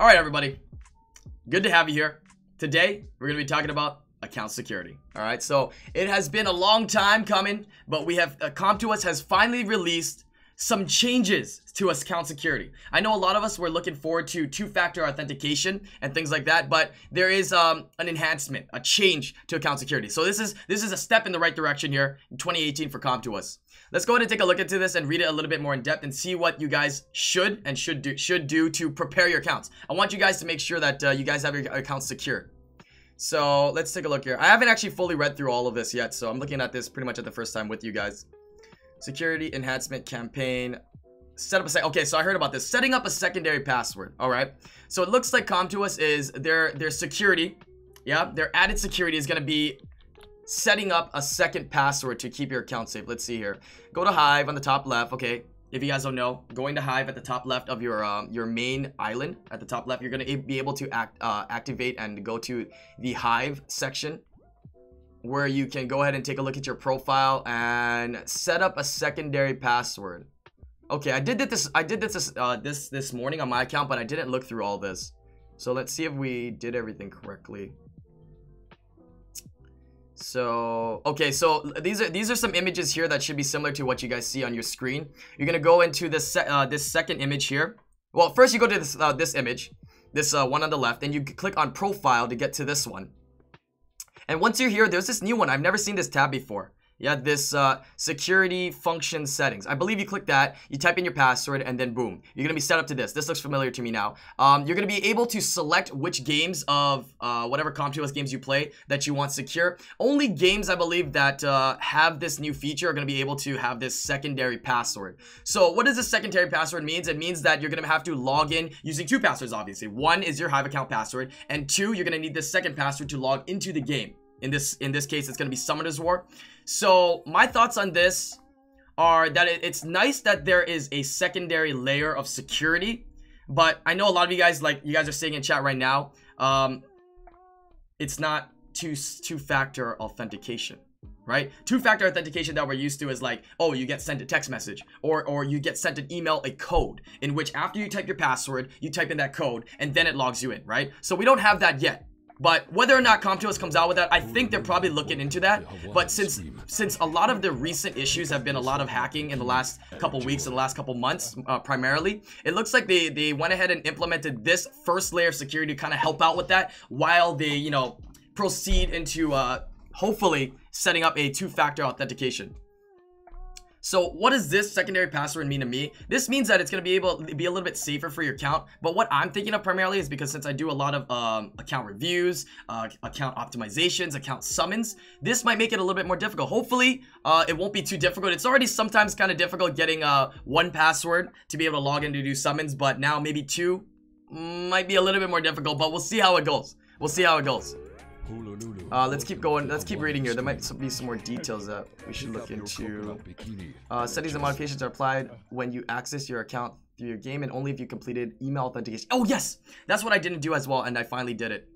All right, everybody. Good to have you here. Today, we're going to be talking about account security. All right, so it has been a long time coming, but we have CompToUs has finally released some changes to account security. I know a lot of us were looking forward to two-factor authentication and things like that, but there is an enhancement, a change to account security. So this is a step in the right direction here in 2018 for CompToUs. Let's go ahead and take a look into this and read it a little bit more in depth and see what you guys should do to prepare your accounts. I want you guys to make sure that you guys have your accounts secure. So let's take a look here. I haven't actually fully read through all of this yet, so I'm looking at this pretty much at the first time with you guys. Security enhancement campaign. Set up a okay, so I heard about this. Setting up a secondary password. All right. So it looks like CompToUs is their security. Yeah, their added security is going to be setting up a second password to keep your account safe. Let's see here. Go to Hive on the top left. Okay, if you guys don't know, going to Hive at the top left of your main island at the top left, you're going to be able to activate and go to the Hive section, where you can go ahead and take a look at your profile and set up a secondary password. Okay, I did this morning on my account, but I didn't look through all this. So let's see if we did everything correctly. So okay, so these are some images here that should be similar to what you guys see on your screen. You're gonna go into this second image here. Well, first you go to this image, this one on the left, and you click on profile to get to this one. And once you're here, there's this new one. I've never seen this tab before. Yeah, this security function settings. I believe you click that, you type in your password, and then boom, you're gonna be set up to this. This looks familiar to me now. You're gonna be able to select which games of whatever CompToUs games you play that you want secure. Only games, I believe, that have this new feature are gonna be able to have this secondary password. So what does this secondary password means? It means that you're gonna have to log in using two passwords, obviously. One is your Hive account password, and two, you're gonna need this second password to log into the game. In this case, it's going to be Summoner's War. So my thoughts on this are that it's nice that there is a secondary layer of security, but I know a lot of you guys, like you guys are saying in chat right now, it's not two-factor authentication, right? Two-factor authentication that we're used to is like, oh, you get sent a text message or you get sent an email, a code, in which after you type your password, you type in that code and then it logs you in, right? So we don't have that yet. But whether or not CompToUs comes out with that, I think they're probably looking into that. But since a lot of the recent issues have been a lot of hacking in the last couple weeks and the last couple months, primarily, it looks like they went ahead and implemented this first layer of security to kind of help out with that, while they, you know, proceed into hopefully setting up a two-factor authentication. So what does this secondary password mean to me? This means that it's going to be able to be a little bit safer for your account. But what I'm thinking of primarily is because since I do a lot of account reviews, account optimizations, account summons, this might make it a little bit more difficult. Hopefully, it won't be too difficult. It's already sometimes kind of difficult getting one password to be able to log in to do summons. But now maybe two might be a little bit more difficult. But we'll see how it goes. We'll see how it goes. Let's keep going. Let's keep reading here. There might be some more details that we should look into. Settings and modifications are applied when you access your account through your game and only if you completed email authentication. Oh yes, that's what I didn't do as well, and I finally did it.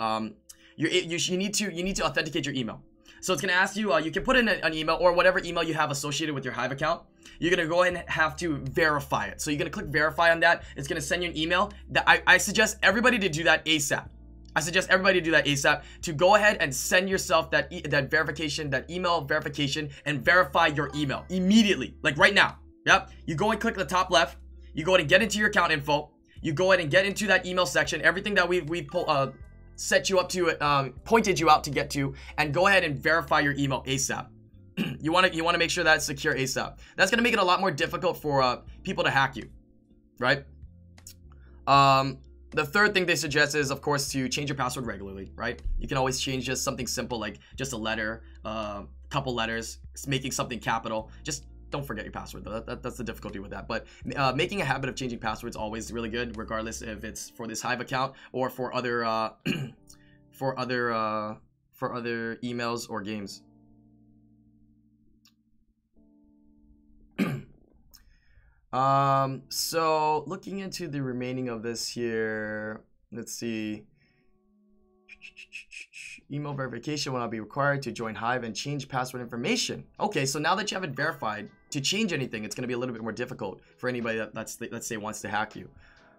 You need to authenticate your email. So it's gonna ask you. You can put in an email or whatever email you have associated with your Hive account. You're gonna go ahead and have to verify it. So you're gonna click verify on that. It's gonna send you an email. That I suggest everybody to do that ASAP. I suggest everybody do that ASAP, to go ahead and send yourself that verification, that email verification, and verify your email immediately, like right now. Yep. You go and click the top left. You go ahead and get into your account info. You go ahead and get into that email section, everything that we set you up to, pointed you out to get to, and go ahead and verify your email ASAP. you want to make sure that's secure ASAP. That's gonna make it a lot more difficult for people to hack you, right? The third thing they suggest is, of course, to change your password regularly, right? You can always change just something simple like just a letter, couple letters, making something capital. Just don't forget your password, though. That's the difficulty with that. But making a habit of changing passwords is always really good, regardless if it's for this Hive account or for other for other emails or games. So looking into the remaining of this here, let's see. Email verification will not be required to join Hive and change password information. Okay, so now that you have it verified, to change anything, it's going to be a little bit more difficult for anybody that, let's say, wants to hack you.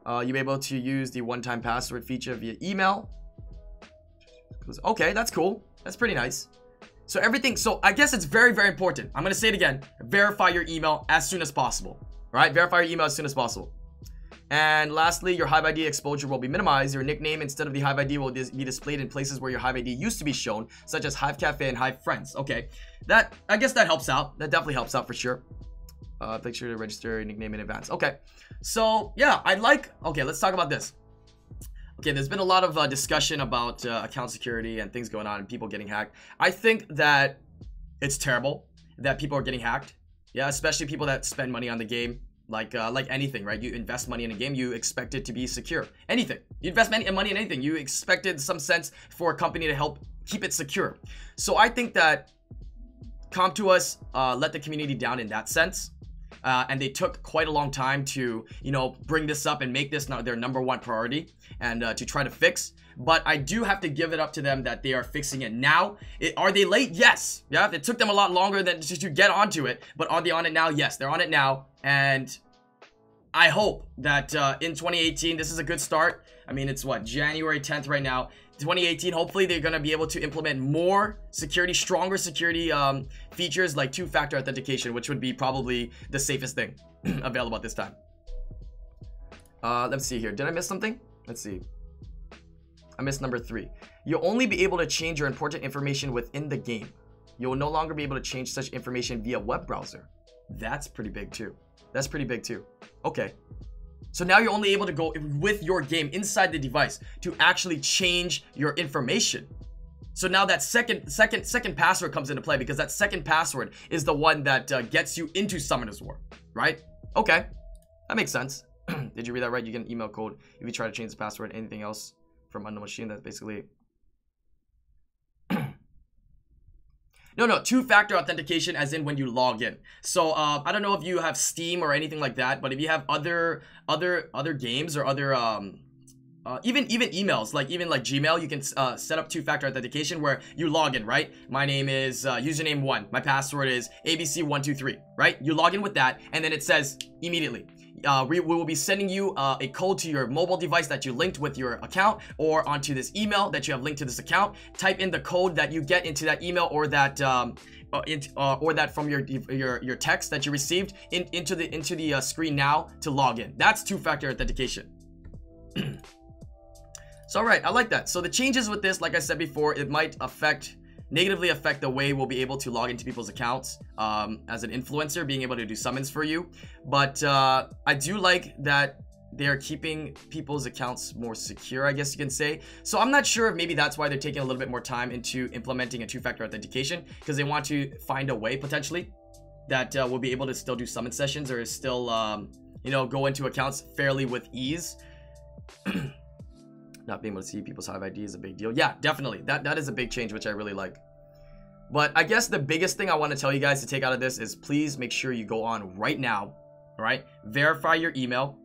You'll be able to use the one-time password feature via email. Okay, that's cool. That's pretty nice. So everything, so I guess it's very, very important. I'm going to say it again. Verify your email as soon as possible. Right? Verify your email as soon as possible. And lastly, your Hive ID exposure will be minimized. Your nickname instead of the Hive ID will be displayed in places where your Hive ID used to be shown, such as Hive Cafe and Hive Friends. Okay, that, I guess that helps out. That definitely helps out for sure. Make sure to register your nickname in advance. Okay, so yeah, okay, let's talk about this. Okay, there's been a lot of discussion about account security and things going on and people getting hacked. I think that it's terrible that people are getting hacked. Yeah, especially people that spend money on the game. Like anything, right? You invest money in a game, you expect it to be secure. Anything. You invest money in anything, you expected some sense for a company to help keep it secure. So I think that CompToUs let the community down in that sense. And they took quite a long time to, you know, bring this up and make this their #1 priority and to try to fix. But I do have to give it up to them that they are fixing it now. Are they late? Yes. Yeah, it took them a lot longer than just to get onto it. But are they on it now? Yes, they're on it now. And I hope that in 2018, this is a good start. I mean, it's what, January 10th right now. 2018, hopefully they're going to be able to implement more security, stronger security features like two-factor authentication, which would be probably the safest thing available at this time. Let's see here. Did I miss something? Let's see. I missed number 3. You'll only be able to change your important information within the game. You will no longer be able to change such information via web browser. That's pretty big too. That's pretty big too. Okay. So now you're only able to go with your game inside the device to actually change your information. So now that second password comes into play, because that second password is the one that gets you into Summoner's War, right? Okay, that makes sense. Did you read that right? You get an email code if you try to change the password. Anything else from unknown machine? That's basically No, two-factor authentication as in when you log in. So I don't know if you have Steam or anything like that, but if you have other games or other even emails, like Gmail, you can set up two-factor authentication where you log in, right? My name is username 1. My password is ABC123, right? You log in with that, and then it says immediately, we will be sending you a code to your mobile device that you linked with your account, or onto this email that you have linked to this account. Type in the code that you get into that email, or that from your text that you received into the screen now to log in. That's two-factor authentication. So alright, I like that. So the changes with this, like I said before, it might negatively affect the way we'll be able to log into people's accounts as an influencer, being able to do summons for you. But I do like that they're keeping people's accounts more secure, I guess you can say. So I'm not sure if maybe that's why they're taking a little bit more time into implementing a two-factor authentication, because they want to find a way potentially that we'll be able to still do summon sessions, or still you know, go into accounts fairly with ease. Not being able to see people's Hive ID is a big deal. Yeah, definitely. That is a big change, which I really like. But I guess the biggest thing I want to tell you guys to take out of this is please make sure you go on right now, all right? Verify your email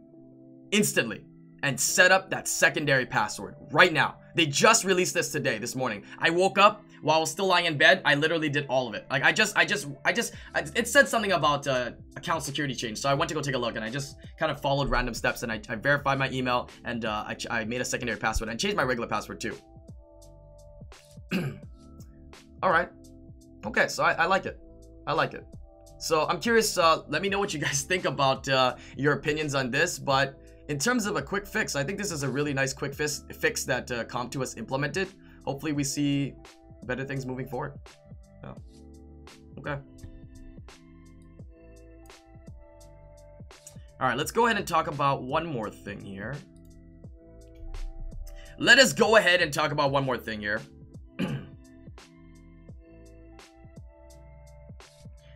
instantly and set up that secondary password right now. They just released this today, this morning. I woke up while I was still lying in bed. I literally did all of it. Like it said something about account security change. So I went to go take a look, and I just kind of followed random steps, and I verified my email, and I made a secondary password and changed my regular password too. All right. Okay, so I like it. I like it. So I'm curious, let me know what you guys think about your opinions on this. But in terms of a quick fix, I think this is a really nice quick fix that CompToUs implemented. Hopefully we see better things moving forward. Yeah. Okay. All right, let's go ahead and talk about one more thing here. Let us go ahead and talk about one more thing here.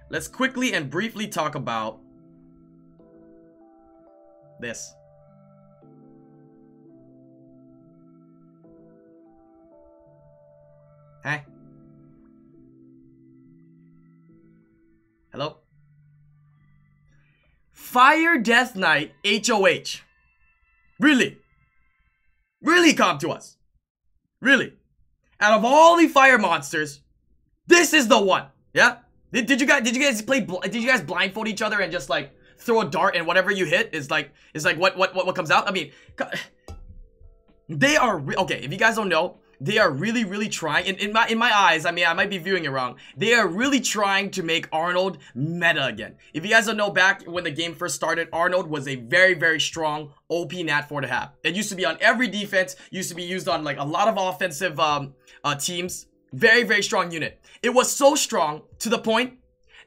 Let's quickly and briefly talk about this. Hey. Hello? Fire Death Knight HoH. Really? Really, CompToUs? Really? Out of all the fire monsters, this is the one. Yeah? Did you guys blindfold each other and just like throw a dart and whatever you hit is like what comes out. I mean, they are okay. If you guys don't know, they are really trying. In my eyes, I mean, I might be viewing it wrong. They are really trying to make Arnold meta again. If you guys don't know, back when the game first started, Arnold was a very strong OP nat 4 to have. It used to be on every defense. Used to be used on like a lot of offensive teams. Very strong unit. It was so strong to the point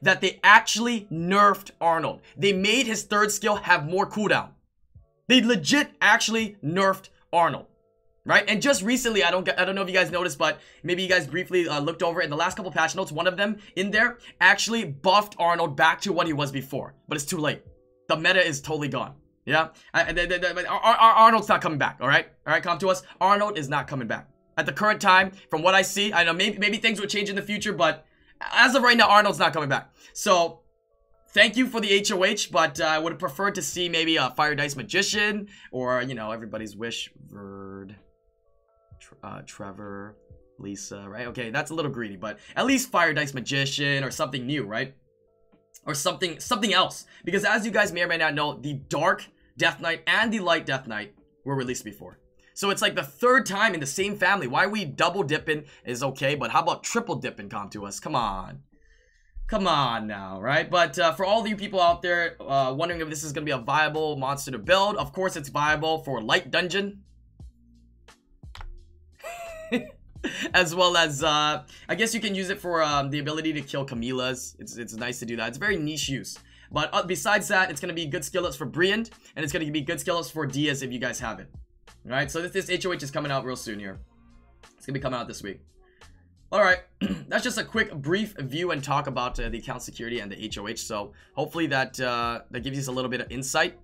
that they actually nerfed Arnold. They made his third skill have more cooldown. They legit actually nerfed Arnold, right? And just recently, I don't know if you guys noticed, but maybe you guys briefly looked over in the last couple patch notes. One of them in there actually buffed Arnold back to what he was before, but it's too late. The meta is totally gone. Yeah, Arnold's not coming back. All right, come to us. Arnold is not coming back at the current time. From what I see, I know maybe things will change in the future, but as of right now, Arnold's not coming back. So thank you for the HoH, but I would have preferred to see maybe a Fire Dice Magician, or, you know, everybody's wish, Verd, Trevor, Lisa, right? Okay, that's a little greedy, but at least Fire Dice Magician or something new, right? Or something else. Because as you guys may or may not know, the Dark Death Knight and the Light Death Knight were released before. So it's like the third time in the same family. Why we double dipping is okay, but how about triple dipping? Come to us. Come on. Come on now, right? But for all of you people out there wondering if this is going to be a viable monster to build, of course it's viable for Light Dungeon. As well as, I guess you can use it for the ability to kill Camilas. It's nice to do that. It's very niche use. But besides that, it's going to be good skill ups for Briand, and it's going to be good skill ups for Diaz if you guys have it. Alright, so this HoH is coming out real soon here. It's going to be coming out this week. Alright, that's just a quick brief view and talk about the account security and the HoH. So hopefully that gives you a little bit of insight.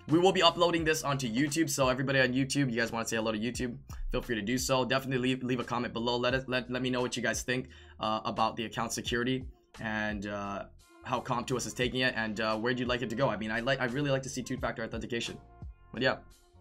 We will be uploading this onto YouTube, so everybody on YouTube, you guys want to say hello to YouTube, feel free to do so. Definitely leave a comment below. Let me know what you guys think about the account security and how CompToUs is taking it, and where do you like it to go. I mean, I really like to see two-factor authentication. But yeah.